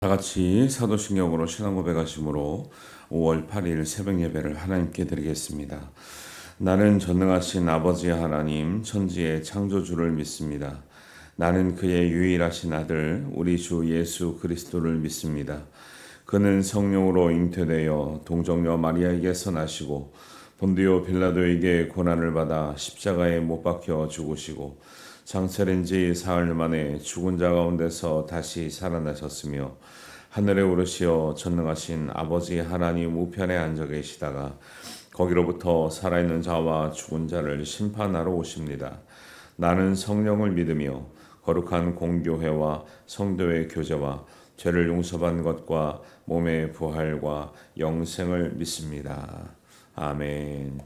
다 같이 사도신경으로 신앙 고백하심으로 5월 8일 새벽 예배를 하나님께 드리겠습니다. 나는 전능하신 아버지 하나님 천지의 창조주를 믿습니다. 나는 그의 유일하신 아들 우리 주 예수 그리스도를 믿습니다. 그는 성령으로 잉태되어 동정녀 마리아에게서 나시고 본디오 빌라도에게 고난을 받아 십자가에 못 박혀 죽으시고 장차된 지 사흘 만에 죽은 자 가운데서 다시 살아나셨으며 하늘에 오르시어 전능하신 아버지 하나님 우편에 앉아 계시다가 거기로부터 살아있는 자와 죽은 자를 심판하러 오십니다. 나는 성령을 믿으며 거룩한 공교회와 성도의 교제와 죄를 용서받는 것과 몸의 부활과 영생을 믿습니다. 아멘.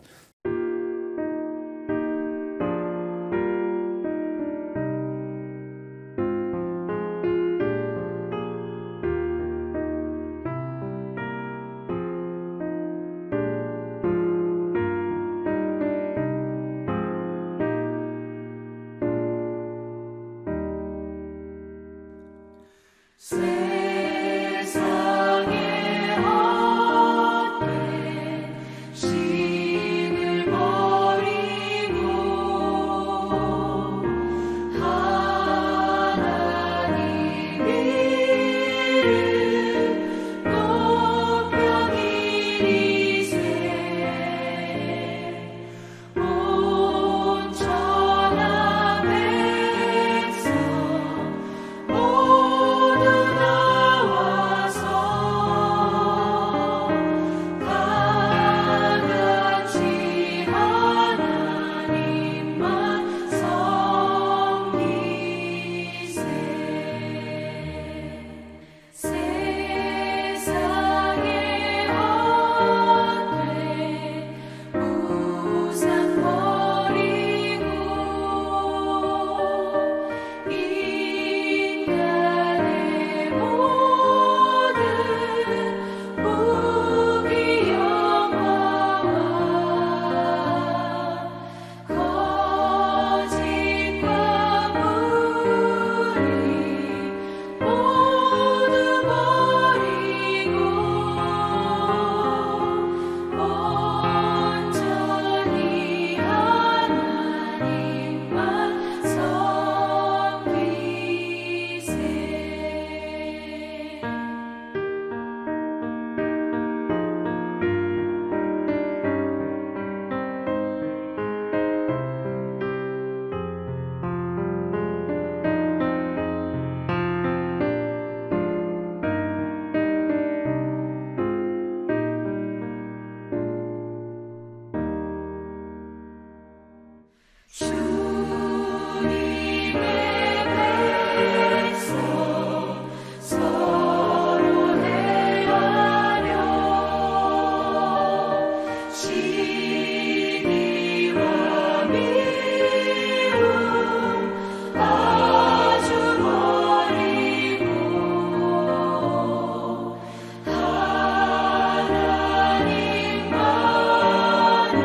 세상의 헛된 신을 버리고 하나님 이름 높여 기리세 온 천하 백성 모두 나와서 다 같이 하나님만 섬기세. 세상의 헛된 우상 버리고 인간의 모든 무기 영화와 거짓과 불의 모두 버리고 온전히 하나님만 섬기세. 주님의 백성 서로 행하며 시기와 미움 아주 버리고 하나님만을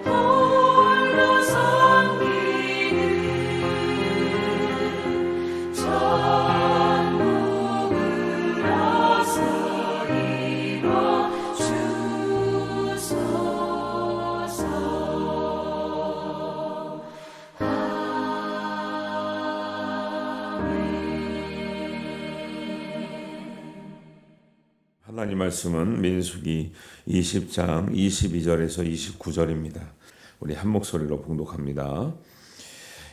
홀로 섬기는 천국을 어서 이뤄 주소서. 하나님 말씀은 민수기 20장 22절에서 29절입니다. 우리 한 목소리로 봉독합니다.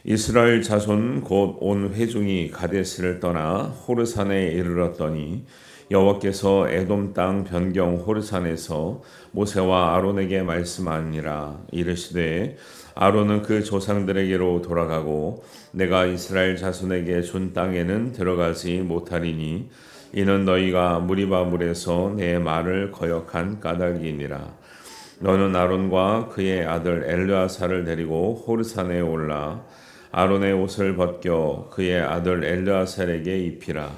이스라엘 자손 곧 온 회중이 가데스를 떠나 호르산에 이르렀더니 여호와께서 에돔 땅 변경 호르산에서 모세와 아론에게 말씀하니라. 이르시되 아론은 그 조상들에게로 돌아가고 내가 이스라엘 자손에게 준 땅에는 들어가지 못하리니 이는 너희가 무리바 물에서 내 말을 거역한 까닭이니라. 너는 아론과 그의 아들 엘르아사를 데리고 호르산에 올라 아론의 옷을 벗겨 그의 아들 엘르아살에게 입히라.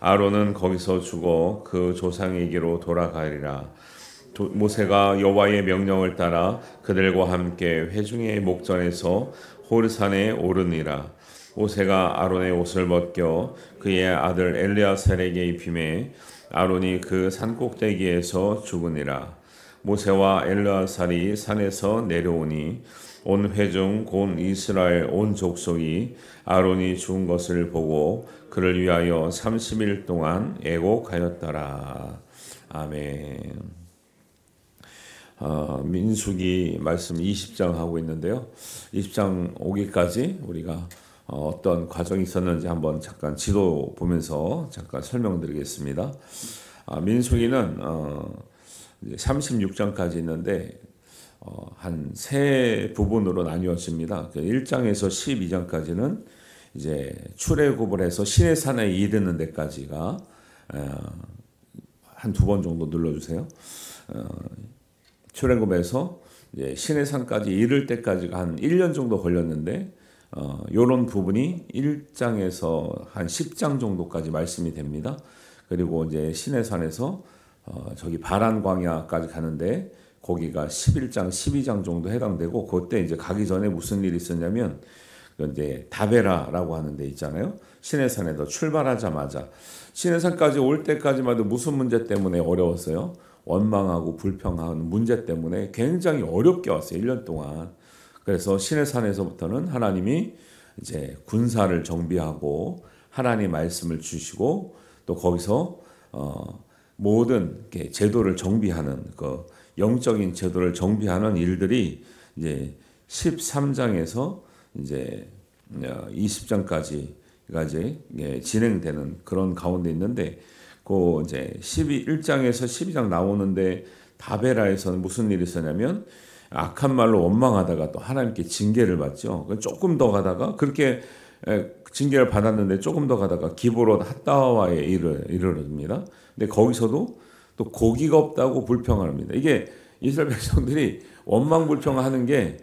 아론은 거기서 죽어 그 조상에게로 돌아가리라. 모세가 여호와의 명령을 따라 그들과 함께 회중의 목전에서 호르산에 오르니라. 모세가 아론의 옷을 벗겨 그의 아들 엘리아살에게 입히매 아론이 그 산 꼭대기에서 죽으니라. 모세와 엘리아살이 산에서 내려오니 온 회중 곧 이스라엘 온 족속이 아론이 죽은 것을 보고 그를 위하여 30일 동안 애곡하였더라. 아멘. 민수기 말씀 20장 하고 있는데요. 20장 오기까지 우리가 어떤 과정이 있었는지 한번 잠깐 지도 보면서 잠깐 설명드리겠습니다. 민수기는 36장까지 있는데 한 세 부분으로 나뉘어집니다. 1장에서 12장까지는 이제 출애굽을 해서 시내산에 이르는 데까지가 한 두 번 정도 눌러주세요. 출애굽에서 이제 시내산까지 이를 때까지가 한 1년 정도 걸렸는데 이런 부분이 1장에서 한 10장 정도까지 말씀이 됩니다. 그리고 이제 시내산에서 저기 바란 광야까지 가는데 거기가 11장, 12장 정도 해당되고 그때 이제 가기 전에 무슨 일이 있었냐면 이제 다베라라고 하는 데 있잖아요. 시내산에서 출발하자마자 시내산까지 올 때까지만 해도 무슨 문제 때문에 어려웠어요? 원망하고 불평하는 문제 때문에 굉장히 어렵게 왔어요. 1년 동안. 그래서 시내산에서부터는 하나님이 이제 군사를 정비하고 하나님 말씀을 주시고 또 거기서 모든 제도를 정비하는 그 영적인 제도를 정비하는 일들이 이제 13장에서 이제 20장까지가 이제 진행되는 그런 가운데 있는데 그 이제 1장에서 12장 나오는데 다베라에서는 무슨 일이 있었냐면 악한 말로 원망하다가 또 하나님께 징계를 받죠. 조금 더 가다가 그렇게 징계를 받았는데 조금 더 가다가 기브롯 핫다와에 이르릅니다. 근데 거기서도 또 고기가 없다고 불평을 합니다. 이게 이스라엘 백성들이 원망 불평하는 게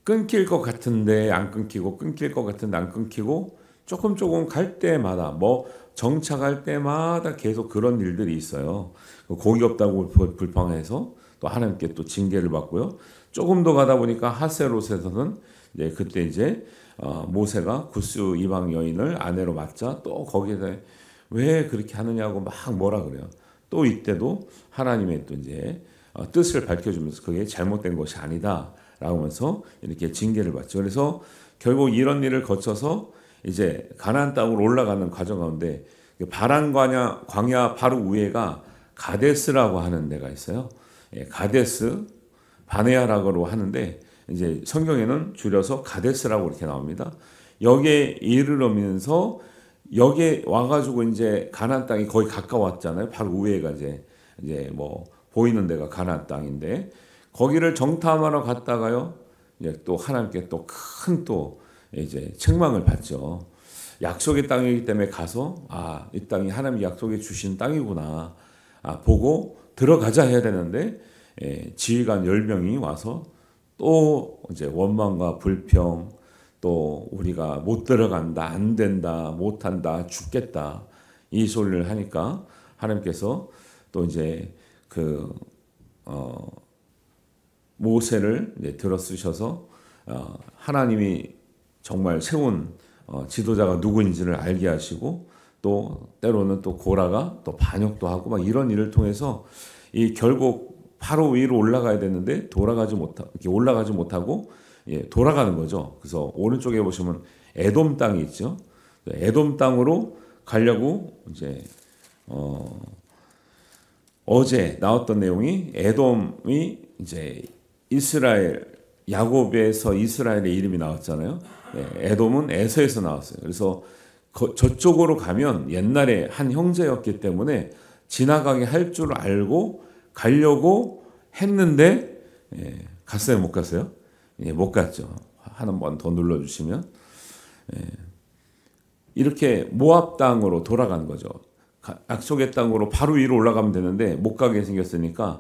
끊길 것 같은데 안 끊기고 끊길 것 같은데 안 끊기고 조금 갈 때마다 뭐 정착할 때마다 계속 그런 일들이 있어요. 고기 없다고 불평해서 또 하나님께 또 징계를 받고요. 조금 더 가다 보니까 하세롯에서는 이제 그때 이제 모세가 구스 이방 여인을 아내로 맞자 또 거기에서 왜 그렇게 하느냐고 막 뭐라 그래요. 또 이때도 하나님의 또 이제 뜻을 밝혀주면서 그게 잘못된 것이 아니다라고 하면서 이렇게 징계를 받죠. 그래서 결국 이런 일을 거쳐서 이제 가나안 땅으로 올라가는 과정 가운데 바란 광야 바로 위에가 가데스라고 하는 데가 있어요. 가데스 바네아라고 하는데 이제 성경에는 줄여서 가데스라고 이렇게 나옵니다. 여기에 이르면서 여기에 와가지고 이제 가나안 땅이 거의 가까웠잖아요. 바로 위에가 이제 뭐 보이는 데가 가나안 땅인데 거기를 정탐하러 갔다가요. 이제 또 하나님께 또 큰 또 이제 책망을 받죠. 약속의 땅이기 때문에 가서 이 땅이 하나님이 약속해 주신 땅이구나 보고 들어가자 해야 되는데 지휘관 10명이 와서 또 이제 원망과 불평 또 우리가 못 들어간다 안 된다 못한다 죽겠다 이 소리를 하니까 하나님께서 또 이제 그 모세를 이제 들어 쓰셔서 하나님이 정말 세운 지도자가 누구인지를 알게 하시고 또 때로는 또 고라가 또 반역도 하고 막 이런 일을 통해서 이 결국 바로 위로 올라가야 되는데 이렇게 올라가지 못하고 돌아가는 거죠. 그래서 오른쪽에 보시면 에돔 땅이 있죠. 에돔 땅으로 가려고 이제 어제 나왔던 내용이 에돔이 이제 이스라엘 야곱에서 이스라엘의 이름이 나왔잖아요. 에돔은 에서에서 나왔어요. 그래서 저쪽으로 가면 옛날에 한 형제였기 때문에 지나가게 할 줄 알고 가려고 했는데 갔어요? 못 갔어요? 못 갔죠. 한 번 더 눌러주시면 이렇게 모압 땅으로 돌아간 거죠. 약속의 땅으로 바로 위로 올라가면 되는데 못 가게 생겼으니까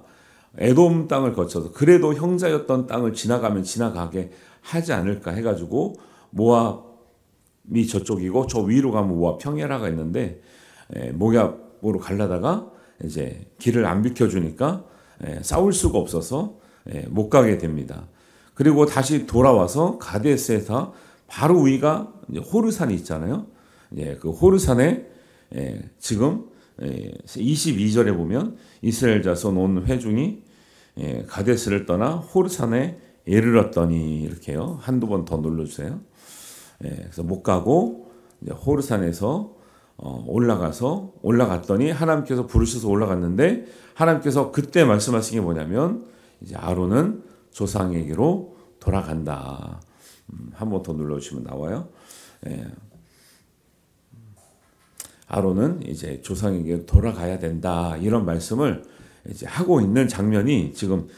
에돔 땅을 거쳐서 그래도 형제였던 땅을 지나가면 지나가게 하지 않을까 해가지고 모압이 저쪽이고 저 위로 가면 모압 평야라가 있는데 모압으로 가려다가 이제 길을 안 비켜주니까 싸울 수가 없어서 못 가게 됩니다. 그리고 다시 돌아와서 가데스에서 바로 위가 이제 호르산이 있잖아요. 예, 그 호르산에 지금 22절에 보면 이스라엘 자손 온 회중이 가데스를 떠나 호르산에 이르렀더니 이렇게요. 한두 번 더 눌러주세요. 그래서 못 가고 이제 호르산에서 올라갔더니 하나님께서 부르셔서 올라갔는데 하나님께서 그때 말씀하신 게 뭐냐면 이제 아론은 조상에게로 돌아간다. 한 번 더 눌러주시면 나와요. 아론은 이제 조상에게 돌아가야 된다. 이런 말씀을 이제 하고 있는 장면이 지금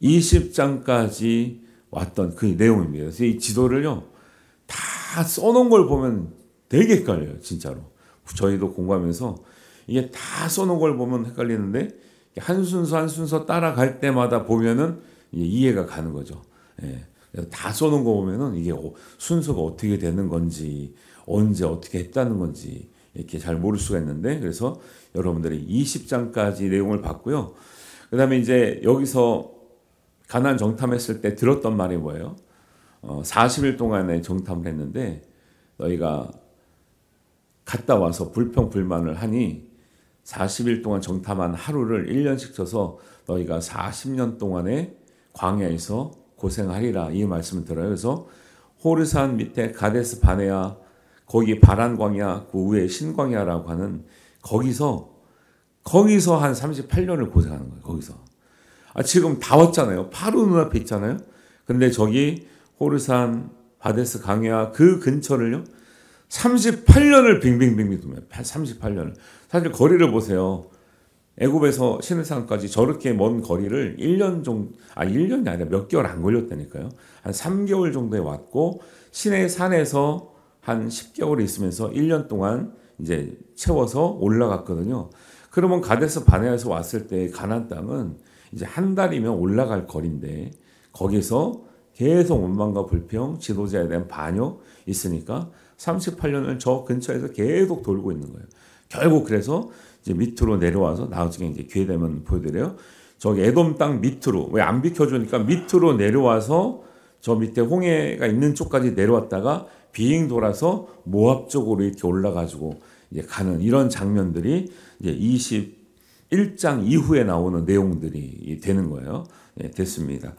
20장까지 왔던 그 내용입니다. 그래서 이 지도를요, 다 써놓은 걸 보면 되게 헷갈려요, 진짜로. 저희도 공부하면서 이게 다 써놓은 걸 보면 헷갈리는데 한 순서 한 순서 따라갈 때마다 보면은 이해가 가는 거죠. 그래서 다 써놓은 거 보면은 이게 순서가 어떻게 되는 건지, 언제 어떻게 했다는 건지 이렇게 잘 모를 수가 있는데, 그래서 여러분들이 20장까지 내용을 봤고요. 그 다음에 이제 여기서 가나안 정탐했을 때 들었던 말이 뭐예요? 40일 동안에 정탐을 했는데 너희가 갔다 와서 불평불만을 하니 40일 동안 정탐한 하루를 1년씩 쳐서 너희가 40년 동안에 광야에서 고생하리라, 이 말씀을 들어요. 그래서 호르산 밑에 가데스 바네아, 거기 바란 광야, 그 위에 신광야라고 하는 거기서 한 38년을 고생하는 거예요. 거기서. 지금 다 왔잖아요. 바로 눈앞에 있잖아요. 근데 저기 호르산, 바데스 광야 그 근처를요, 38년을 빙빙빙빙 돌아요. 38년을. 사실 거리를 보세요. 애굽에서 시내산까지 저렇게 먼 거리를 1년 정도, 1년이 아니라 몇 개월 안 걸렸다니까요. 한 3개월 정도에 왔고, 시내 산에서 한 10개월 있으면서 1년 동안 이제 채워서 올라갔거든요. 그러면 가데스 바네아에서 왔을 때 가나안 땅은 이제 한 달이면 올라갈 거리인데, 거기서 계속 원망과 불평, 지도자에 대한 반역 있으니까 38년을 저 근처에서 계속 돌고 있는 거예요. 결국 그래서 이제 밑으로 내려와서, 나중에 이제 기회 되면 보여드려요. 저기 에돔 땅 밑으로, 왜 안 비켜주니까 밑으로 내려와서 저 밑에 홍해가 있는 쪽까지 내려왔다가 비행 돌아서 모압 쪽으로 이렇게 올라가지고 이제 가는 이런 장면들이 이제 21장 이후에 나오는 내용들이 되는 거예요. 됐습니다.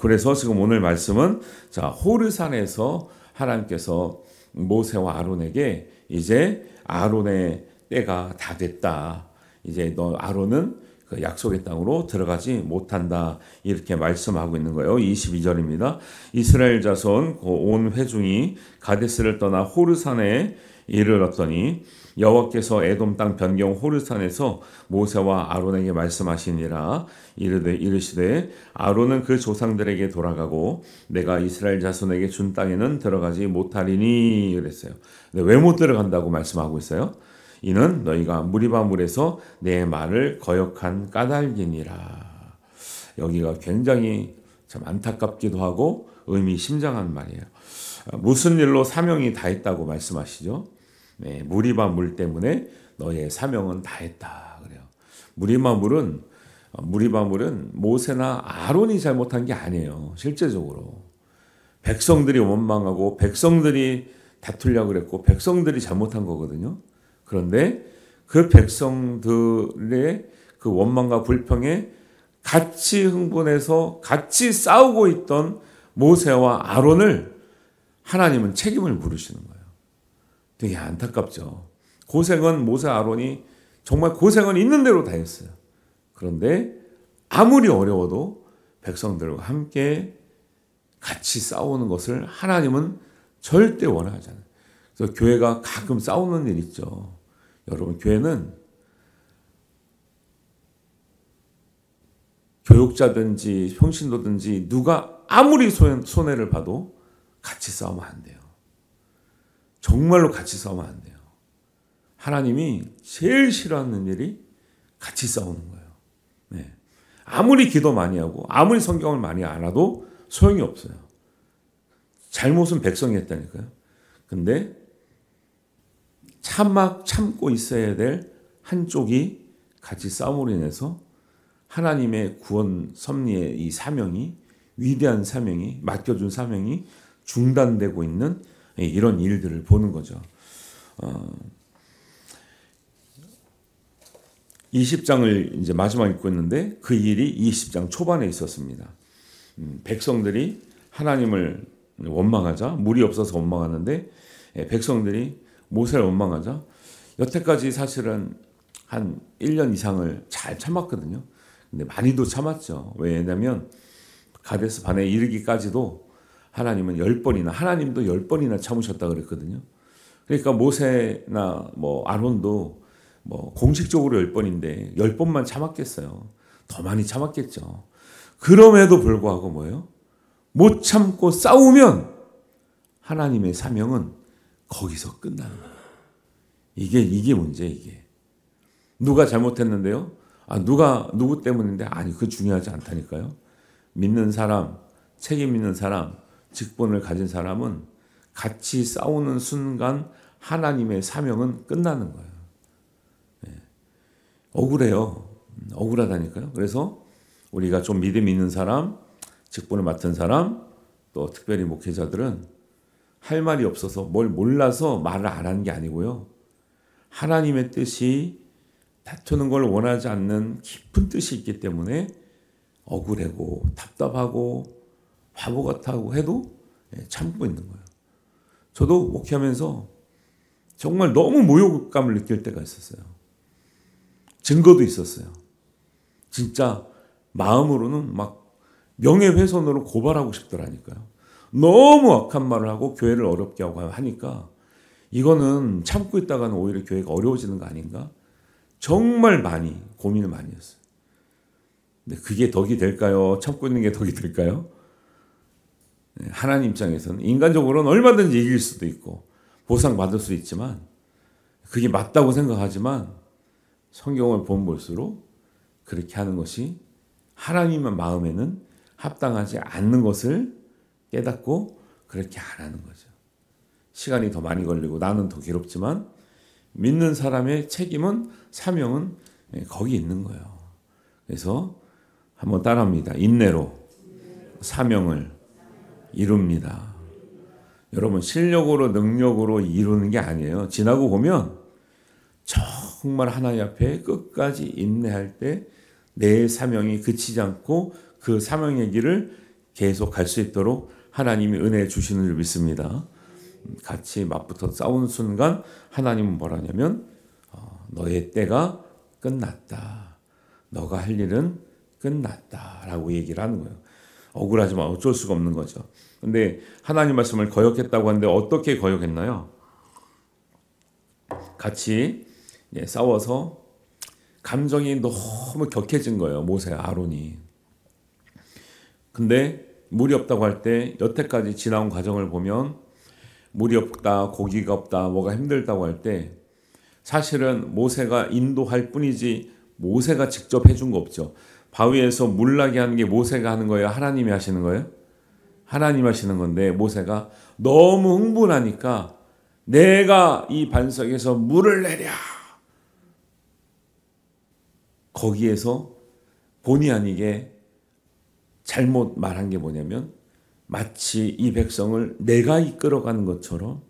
그래서 지금 오늘 말씀은 자, 호르산에서 하나님께서 모세와 아론에게 이제 아론의 때가 다 됐다. 이제 너 아론은 그 약속의 땅으로 들어가지 못한다. 이렇게 말씀하고 있는 거예요. 22절입니다. 이스라엘 자손 온 회중이 가데스를 떠나 호르산에 이르렀더니 여호와께서 에돔 땅 변경 호르산에서 모세와 아론에게 말씀하시니라. 이르시되 아론은 그 조상들에게 돌아가고 내가 이스라엘 자손에게 준 땅에는 들어가지 못하리니 그랬어요. 왜 못 들어간다고 말씀하고 있어요? 이는 너희가 무리바물에서 내 말을 거역한 까닭이니라. 여기가 굉장히 참 안타깝기도 하고 의미심장한 말이에요. 무슨 일로 사명이 다했다고 말씀하시죠? 무리바물 때문에 너의 사명은 다했다 그래요. 무리바물은 모세나 아론이 잘못한 게 아니에요. 실제적으로 백성들이 원망하고 백성들이 다투려고 그랬고 백성들이 잘못한 거거든요. 그런데 그 백성들의 그 원망과 불평에 같이 흥분해서 같이 싸우고 있던 모세와 아론을 하나님은 책임을 물으시는 거예요. 되게 안타깝죠. 고생은 모세 아론이 정말 고생은 있는 대로 다 했어요. 그런데 아무리 어려워도 백성들과 함께 같이 싸우는 것을 하나님은 절대 원하지 않아요. 그래서 교회가 가끔 싸우는 일 있죠. 여러분, 교회는 교육자든지 평신도든지 누가 아무리 손해를 봐도 같이 싸우면 안 돼요. 정말로 같이 싸우면 안 돼요. 하나님이 제일 싫어하는 일이 같이 싸우는 거예요. 네. 아무리 기도 많이 하고 아무리 성경을 많이 알아도 소용이 없어요. 잘못은 백성이 했다니까요. 근데 참고 있어야 될 한쪽이 같이 싸움으로 인해서 하나님의 구원 섭리의 이 사명이, 위대한 사명이, 맡겨준 사명이 중단되고 있는 이런 일들을 보는 거죠. 20장을 이제 마지막 읽고 있는데 그 일이 20장 초반에 있었습니다. 백성들이 하나님을 원망하자, 물이 없어서 원망하는데 백성들이 모세를 원망하자 여태까지 사실은 한 1년 이상을 잘 참았거든요. 근데 많이도 참았죠. 왜냐하면 가데스 반에 이르기까지도 하나님은 10번이나, 하나님도 10번이나 참으셨다 그랬거든요. 그러니까 모세나 뭐 아론도 뭐 공식적으로 10번인데 10번만 참았겠어요. 더 많이 참았겠죠. 그럼에도 불구하고 뭐예요? 못 참고 싸우면 하나님의 사명은 거기서 끝나는 거예요. 이게 문제, 이게. 누가 잘못했는데요? 누구 때문인데? 아니, 그거 중요하지 않다니까요. 믿는 사람, 책임 있는 사람, 직분을 가진 사람은 같이 싸우는 순간 하나님의 사명은 끝나는 거예요. 억울해요. 억울하다니까요. 그래서 우리가 좀 믿음 있는 사람, 직분을 맡은 사람, 또 특별히 목회자들은 할 말이 없어서 뭘 몰라서 말을 안 하는 게 아니고요. 하나님의 뜻이 다투는 걸 원하지 않는 깊은 뜻이 있기 때문에 억울하고 답답하고 바보 같다고 해도 참고 있는 거예요. 저도 목회하면서 정말 너무 모욕감을 느낄 때가 있었어요. 증거도 있었어요. 진짜 마음으로는 막 명예훼손으로 고발하고 싶더라니까요. 너무 악한 말을 하고 교회를 어렵게 하고 하니까 이거는 참고 있다가는 오히려 교회가 어려워지는 거 아닌가? 정말 많이 고민을 많이 했어요. 근데 그게 덕이 될까요? 참고 있는 게 덕이 될까요? 하나님 입장에서는 인간적으로는 얼마든지 이길 수도 있고 보상받을 수 있지만 그게 맞다고 생각하지만 성경을 보면 볼수록 그렇게 하는 것이 하나님의 마음에는 합당하지 않는 것을 깨닫고 그렇게 안 하는 거죠. 시간이 더 많이 걸리고 나는 더 괴롭지만 믿는 사람의 책임은, 사명은 거기 있는 거예요. 그래서 한번 따라합니다. 인내로 사명을 이룹니다. 여러분, 실력으로 능력으로 이루는 게 아니에요. 지나고 보면 정말 하나님 앞에 끝까지 인내할 때 내 사명이 그치지 않고 그 사명의 길을 계속 갈 수 있도록 하나님이 은혜 주시는 줄 믿습니다. 같이 맞붙어 싸우는 순간 하나님은 뭐라냐면 너의 때가 끝났다. 너가 할 일은 끝났다. 라고 얘기를 하는 거예요. 억울하지만 어쩔 수가 없는 거죠. 근데 하나님 말씀을 거역했다고 하는데 어떻게 거역했나요? 같이 싸워서 감정이 너무 격해진 거예요. 모세, 아론이. 근데 물이 없다고 할 때 여태까지 지나온 과정을 보면 물이 없다, 고기가 없다, 뭐가 힘들다고 할 때 사실은 모세가 인도할 뿐이지 모세가 직접 해준 거 없죠. 바위에서 물 나게 하는 게 모세가 하는 거예요? 하나님이 하시는 거예요? 하나님 하시는 건데 모세가 너무 흥분하니까 내가 이 반석에서 물을 내랴. 거기에서 본의 아니게 잘못 말한 게 뭐냐면 마치 이 백성을 내가 이끌어가는 것처럼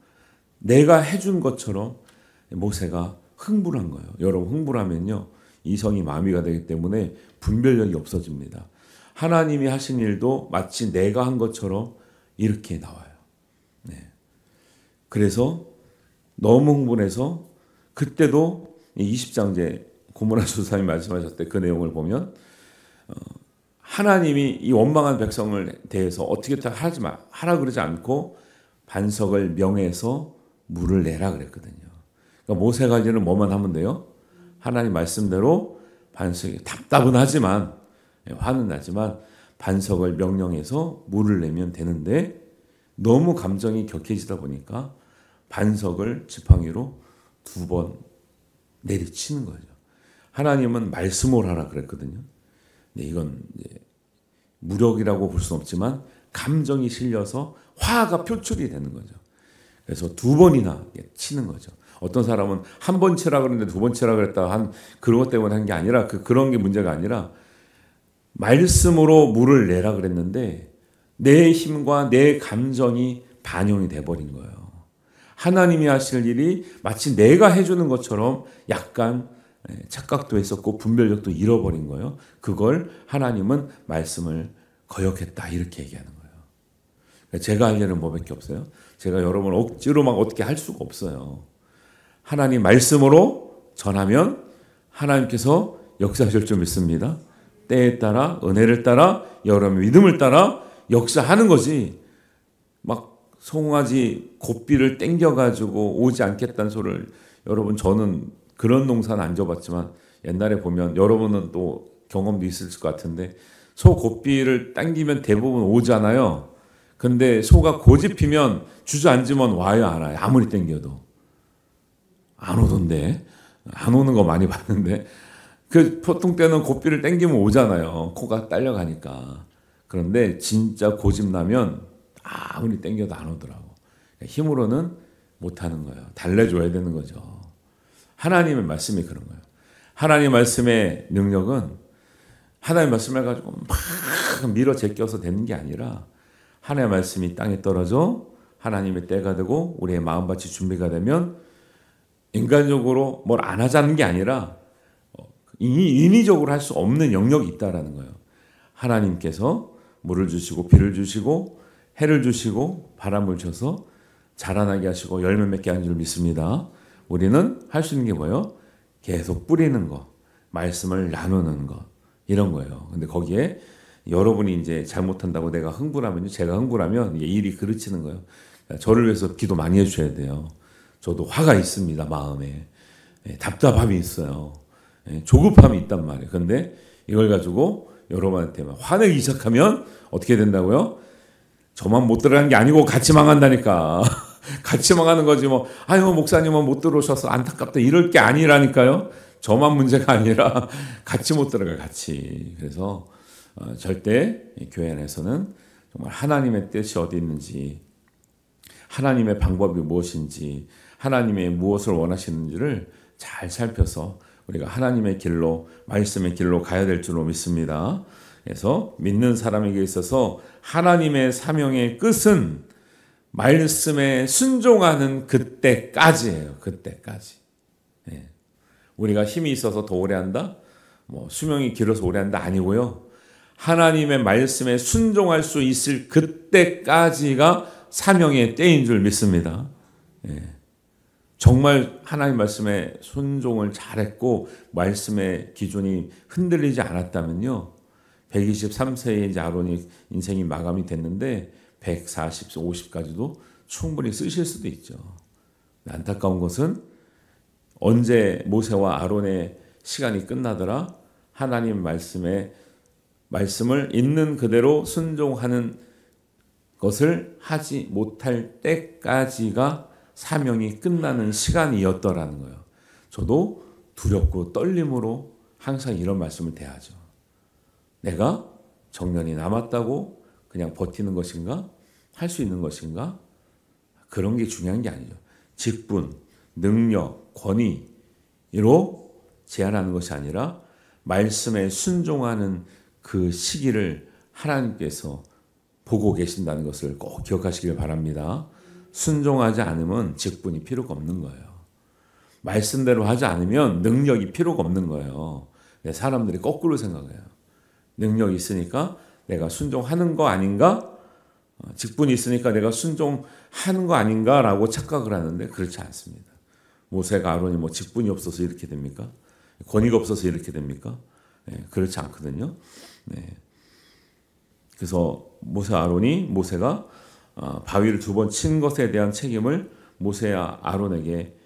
내가 해준 것처럼 모세가 흥분한 거예요. 여러분, 흥분하면요 이성이 마비가 되기 때문에 분별력이 없어집니다. 하나님이 하신 일도 마치 내가 한 것처럼 이렇게 나와요. 그래서 너무 흥분해서 그때도 20장제 고모라 조사님이 말씀하셨을 때 그 내용을 보면 하나님이 이 원망한 백성을 대해서 어떻게 하라 그러지 않고 반석을 명해서 물을 내라 그랬거든요. 그러니까 모세가 이제는 뭐만 하면 돼요? 하나님 말씀대로 반석이 답답은 하지만 화는 나지만 반석을 명령해서 물을 내면 되는데 너무 감정이 격해지다 보니까 반석을 지팡이로 2번 내리치는 거죠. 하나님은 말씀을 하라 그랬거든요. 근데 이건 이제 무력이라고 볼 수는 없지만 감정이 실려서 화가 표출이 되는 거죠. 그래서 2번이나 치는 거죠. 어떤 사람은 한 번 치라 그랬는데 2번 치라 그랬다 그런 것 때문에 한 게 아니라 그런 게 문제가 아니라 말씀으로 물을 내라 그랬는데 내 힘과 내 감정이 반영이 돼버린 거예요. 하나님이 하실 일이 마치 내가 해주는 것처럼 약간 착각도 했었고 분별력도 잃어버린 거예요. 그걸 하나님은 말씀을 거역했다 이렇게 얘기하는 거예요. 제가 할 일은 뭐밖에 없어요. 제가 여러분을 억지로 막 어떻게 할 수가 없어요. 하나님 말씀으로 전하면 하나님께서 역사하실 줄 믿습니다. 때에 따라 은혜를 따라 여러분의 믿음을 따라 역사하는 거지. 막 송아지 고삐를 땡겨가지고 오지 않겠다는 소리를 여러분 저는 그런 농사는 안 져봤지만 옛날에 보면 여러분은 또 경험도 있을 것 같은데 소 고삐를 당기면 대부분 오잖아요. 근데 소가 고집피면 주저앉으면 와요 안 와요? 아무리 땡겨도 안 오던데 안 오는 거 많이 봤는데 그 보통 때는 고삐를 당기면 오잖아요. 코가 딸려가니까. 그런데 진짜 고집나면 아무리 당겨도 안 오더라고. 힘으로는 못하는 거예요. 달래줘야 되는 거죠. 하나님의 말씀이 그런 거예요. 하나님의 말씀의 능력은 하나님의 말씀을 가지고 막 밀어 제껴서 되는 게 아니라 하나님의 말씀이 땅에 떨어져 하나님의 때가 되고 우리의 마음밭이 준비가 되면 인간적으로 뭘 안 하자는 게 아니라 인위적으로 할 수 없는 영역이 있다라는 거예요. 하나님께서 물을 주시고 비를 주시고 해를 주시고 바람을 줘서 자라나게 하시고 열매 맺게 하는 줄 믿습니다. 우리는 할 수 있는 게 뭐예요? 계속 뿌리는 거, 말씀을 나누는 거 이런 거예요. 근데 거기에 여러분이 이제 잘못한다고 내가 흥분하면 제가 흥분하면 일이 그르치는 거예요. 저를 위해서 기도 많이 해주셔야 돼요. 저도 화가 있습니다. 마음에 답답함이 있어요. 조급함이 있단 말이에요. 그런데 이걸 가지고 여러분한테 화내기 시작하면 어떻게 된다고요? 저만 못 들어가는 게 아니고 같이 망한다니까. 같이 망하는 거지 뭐 아유 목사님은 못 들어오셔서 안타깝다 이럴 게 아니라니까요. 저만 문제가 아니라 같이 못 들어가 같이. 그래서 절대 교회 안에서는 정말 하나님의 뜻이 어디 있는지 하나님의 방법이 무엇인지 하나님의 무엇을 원하시는지를 잘 살펴서 우리가 하나님의 길로 말씀의 길로 가야 될 줄로 믿습니다. 그래서 믿는 사람에게 있어서 하나님의 사명의 끝은 말씀에 순종하는 그때까지예요. 그때까지. 우리가 힘이 있어서 더 오래 한다? 뭐 수명이 길어서 오래 한다? 아니고요. 하나님의 말씀에 순종할 수 있을 그때까지가 사명의 때인 줄 믿습니다. 정말 하나님 말씀에 순종을 잘했고 말씀의 기준이 흔들리지 않았다면요. 123세에 이제 아론이 인생이 마감이 됐는데 140, 50까지도 충분히 쓰실 수도 있죠. 안타까운 것은 언제 모세와 아론의 시간이 끝나더라? 하나님 말씀을 있는 그대로 순종하는 것을 하지 못할 때까지가 사명이 끝나는 시간이었더라는 거예요. 저도 두렵고 떨림으로 항상 이런 말씀을 대하죠. 내가 정년이 남았다고 그냥 버티는 것인가? 할 수 있는 것인가? 그런 게 중요한 게 아니죠. 직분, 능력, 권위로 제한하는 것이 아니라 말씀에 순종하는 그 시기를 하나님께서 보고 계신다는 것을 꼭 기억하시길 바랍니다. 순종하지 않으면 직분이 필요가 없는 거예요. 말씀대로 하지 않으면 능력이 필요가 없는 거예요. 사람들이 거꾸로 생각해요. 능력이 있으니까 내가 순종하는 거 아닌가? 직분이 있으니까 내가 순종하는 거 아닌가라고 착각을 하는데 그렇지 않습니다. 모세가 아론이 뭐 직분이 없어서 이렇게 됩니까? 권위가 없어서 이렇게 됩니까? 그렇지 않거든요. 그래서 모세가 바위를 2번 친 것에 대한 책임을 모세와 아론에게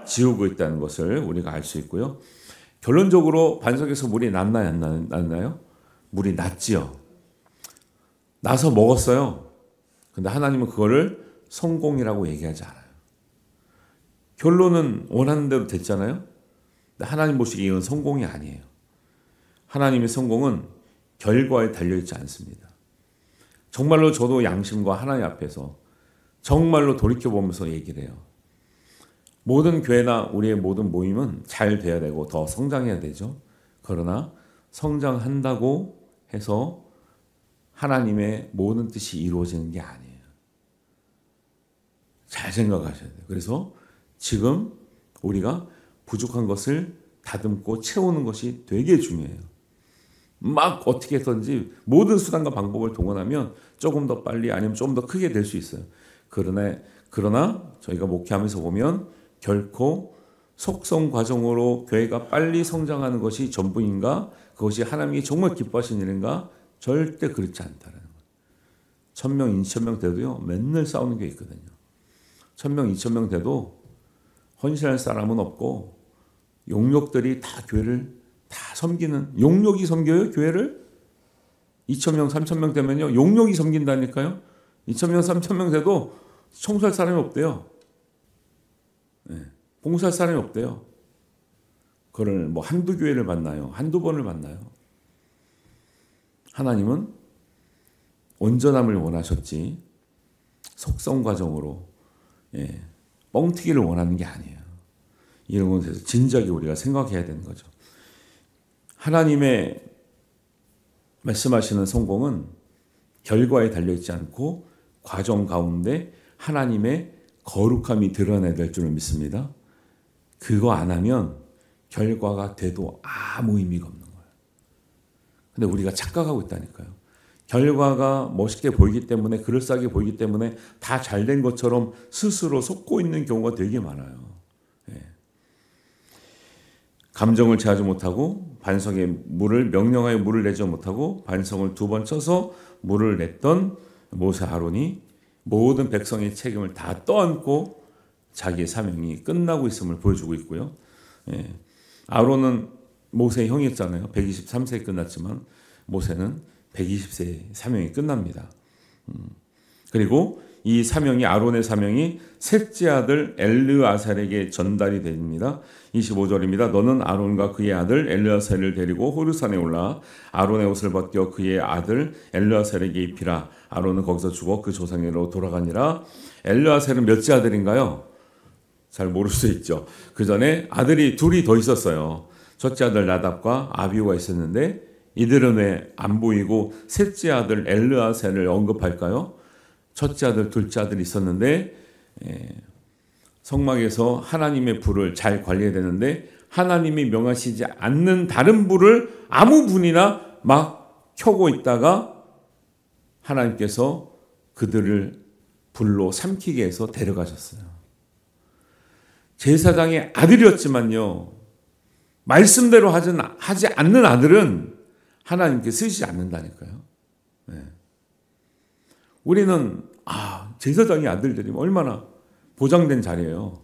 지우고 있다는 것을 우리가 알 수 있고요. 결론적으로 반석에서 물이 났나요? 안 났나요? 물이 났지요. 나서 먹었어요. 근데 하나님은 그거를 성공이라고 얘기하지 않아요. 결론은 원하는 대로 됐잖아요. 근데 하나님 보시기에 이건 성공이 아니에요. 하나님의 성공은 결과에 달려있지 않습니다. 정말로 저도 양심과 하나님 앞에서 정말로 돌이켜보면서 얘기를 해요. 모든 교회나 우리의 모든 모임은 잘 돼야 되고 더 성장해야 되죠. 그러나 성장한다고 해서 하나님의 모든 뜻이 이루어지는 게 아니에요. 잘 생각하셔야 돼요. 그래서 지금 우리가 부족한 것을 다듬고 채우는 것이 되게 중요해요. 막 어떻게 해서든지 모든 수단과 방법을 동원하면 조금 더 빨리 아니면 조금 더 크게 될 수 있어요. 그러나 저희가 목회하면서 보면 결코 속성 과정으로 교회가 빨리 성장하는 것이 전부인가? 그것이 하나님이 정말 기뻐하시는 일인가? 절대 그렇지 않다는 거예요. 1000명, 2000명 돼도요, 맨날 싸우는 게 있거든요. 1000명, 2000명 돼도 헌신할 사람은 없고 용력들이 다 교회를 다 섬기는, 용력이 섬겨요, 교회를? 2000명, 3000명 되면요, 용력이 섬긴다니까요. 2000명, 3000명 돼도 청소할 사람이 없대요. 네, 봉사할 사람이 없대요. 그걸 뭐 한두 교회를 만나요? 한두 번을 만나요? 하나님은 온전함을 원하셨지 속성 과정으로 뻥튀기를 원하는 게 아니에요. 이런 것에서 진작에 우리가 생각해야 되는 거죠. 하나님의 말씀하시는 성공은 결과에 달려있지 않고 과정 가운데 하나님의 거룩함이 드러나야 될 줄을 믿습니다. 그거 안 하면 결과가 돼도 아무 의미가 없는 거예요. 근데 우리가 착각하고 있다니까요. 결과가 멋있게 보이기 때문에, 그럴싸하게 보이기 때문에 다 잘된 것처럼 스스로 속고 있는 경우가 되게 많아요. 감정을 제하지 못하고 반석에 명령하여 물을 내지 못하고 반석을 2번 쳐서 물을 냈던 모세 아론이 모든 백성의 책임을 다 떠안고 자기의 사명이 끝나고 있음을 보여주고 있고요. 아론은 모세의 형이었잖아요. 123세에 끝났지만 모세는 120세에 사명이 끝납니다. 그리고 이 사명이, 아론의 사명이 셋째 아들 엘르아살에게 전달이 됩니다. 25절입니다. 너는 아론과 그의 아들 엘르아살을 데리고 호르산에 올라 아론의 옷을 벗겨 그의 아들 엘르아살에게 입히라. 아론은 거기서 죽어 그 조상에로 돌아가니라. 엘르아살은 몇째 아들인가요? 잘 모를 수 있죠. 그 전에 아들이 둘이 더 있었어요. 첫째 아들 나답과 아비후가 있었는데 이들은 왜 안 보이고 셋째 아들 엘르아살을 언급할까요? 첫째 아들, 둘째 아들이 있었는데 성막에서 하나님의 불을 잘 관리해야 되는데 하나님이 명하시지 않는 다른 불을 아무 분이나 막 켜고 있다가 하나님께서 그들을 불로 삼키게 해서 데려가셨어요. 제사장의 아들이었지만요, 말씀대로 하지 않는 아들은 하나님께 쓰시지 않는다니까요. 우리는 제사장의 아들들이 얼마나 보장된 자리예요.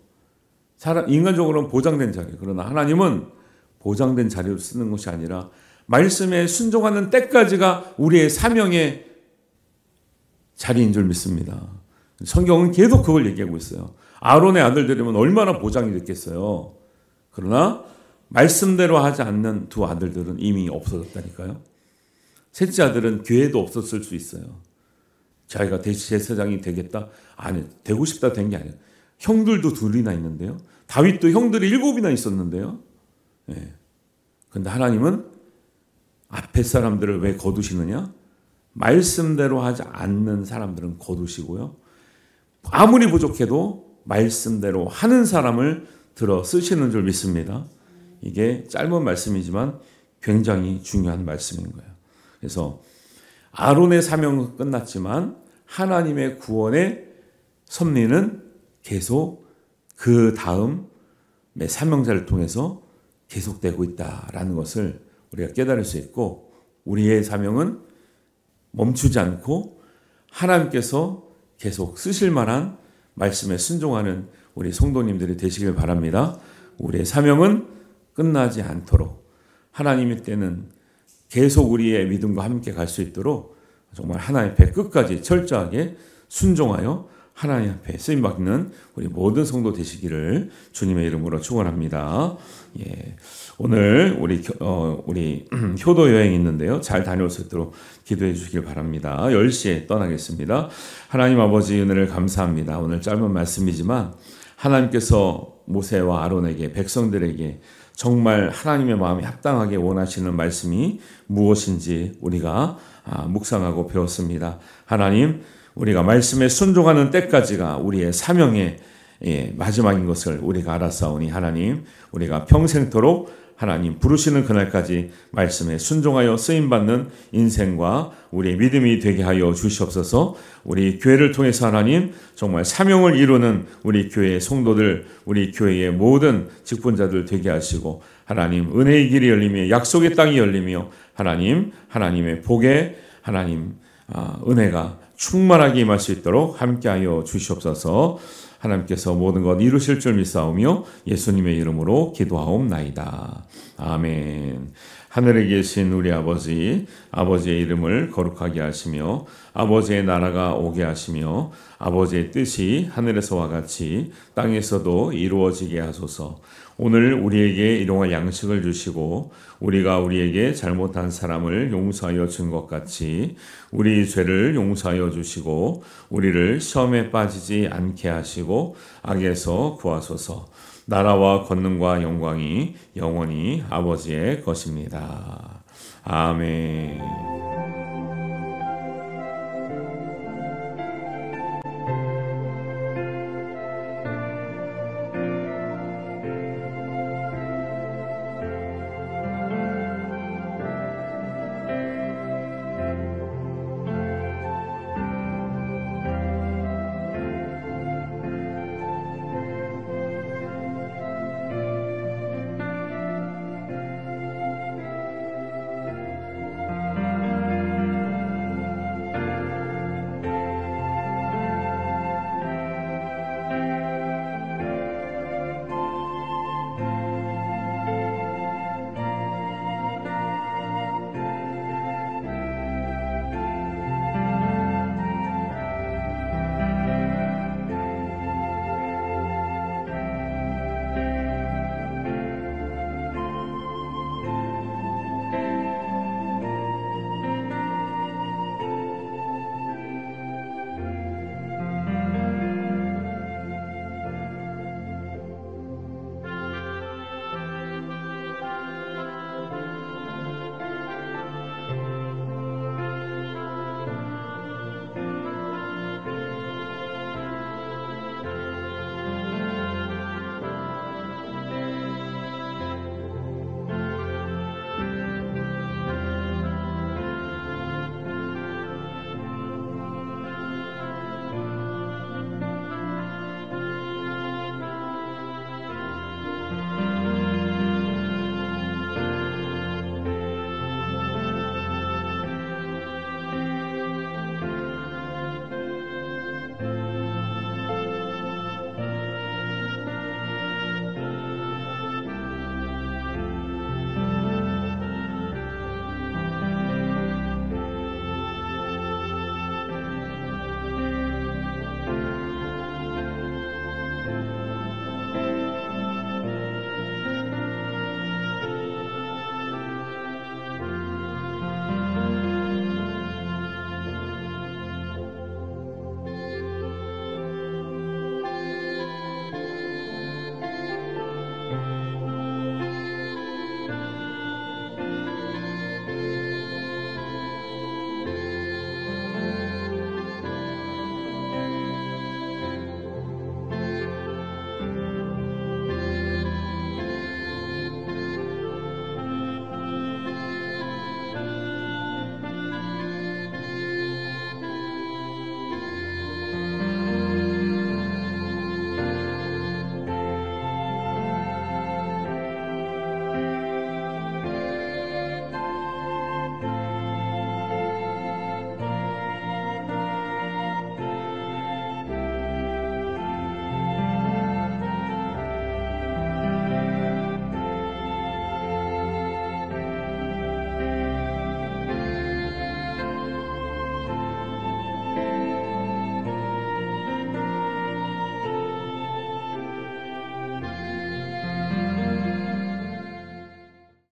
인간적으로는 보장된 자리예요. 그러나 하나님은 보장된 자리로 쓰는 것이 아니라 말씀에 순종하는 때까지가 우리의 사명의 자리인 줄 믿습니다. 성경은 계속 그걸 얘기하고 있어요. 아론의 아들들이면 얼마나 보장이 됐겠어요. 그러나 말씀대로 하지 않는 두 아들들은 이미 없어졌다니까요. 셋째 아들은 교회도 없었을 수 있어요. 자기가 제사장이 되겠다? 아니, 되고 싶다 된 게 아니에요. 형들도 둘이나 있는데요. 다윗도 형들이 7이나 있었는데요. 그런데 하나님은 앞에 사람들을 왜 거두시느냐? 말씀대로 하지 않는 사람들은 거두시고요. 아무리 부족해도 말씀대로 하는 사람을 들어 쓰시는 줄 믿습니다. 이게 짧은 말씀이지만 굉장히 중요한 말씀인 거예요. 그래서 아론의 사명은 끝났지만 하나님의 구원의 섭리는 계속 그 다음의 사명자를 통해서 계속되고 있다라는 것을 우리가 깨달을 수 있고, 우리의 사명은 멈추지 않고 하나님께서 계속 쓰실 만한 말씀에 순종하는 우리 성도님들이 되시길 바랍니다. 우리의 사명은 끝나지 않도록 하나님의 때는 계속 우리의 믿음과 함께 갈 수 있도록 정말 하나님 앞에 끝까지 철저하게 순종하여 하나님 앞에 쓰임받는 우리 모든 성도 되시기를 주님의 이름으로 축원합니다. 오늘 우리 효도 여행이 있는데요. 잘 다녀올 수 있도록 기도해 주시길 바랍니다. 10시에 떠나겠습니다. 하나님 아버지 은혜를 감사합니다. 오늘 짧은 말씀이지만 하나님께서 모세와 아론에게, 백성들에게 정말 하나님의 마음이 합당하게 원하시는 말씀이 무엇인지 우리가 묵상하고 배웠습니다. 하나님, 우리가 말씀에 순종하는 때까지가 우리의 사명의 마지막인 것을 우리가 알았사오니 하나님, 우리가 평생토록 하나님 부르시는 그날까지 말씀에 순종하여 쓰임받는 인생과 우리의 믿음이 되게 하여 주시옵소서. 우리 교회를 통해서 하나님 정말 사명을 이루는 우리 교회의 성도들, 우리 교회의 모든 직분자들 되게 하시고 하나님 은혜의 길이 열리며 약속의 땅이 열리며 하나님의 복에 하나님 은혜가 충만하게 임할 수 있도록 함께하여 주시옵소서. 하나님께서 모든 것 이루실 줄 믿사오며 예수님의 이름으로 기도하옵나이다. 아멘. 하늘에 계신 우리 아버지, 아버지의 이름을 거룩하게 하시며 아버지의 나라가 오게 하시며 아버지의 뜻이 하늘에서와 같이 땅에서도 이루어지게 하소서. 오늘 우리에게 일용할 양식을 주시고 우리가 우리에게 잘못한 사람을 용서하여 준 것 같이 우리 죄를 용서하여 주시고 우리를 시험에 빠지지 않게 하시고 악에서 구하소서. 나라와 권능과 영광이 영원히 아버지의 것입니다. 아멘.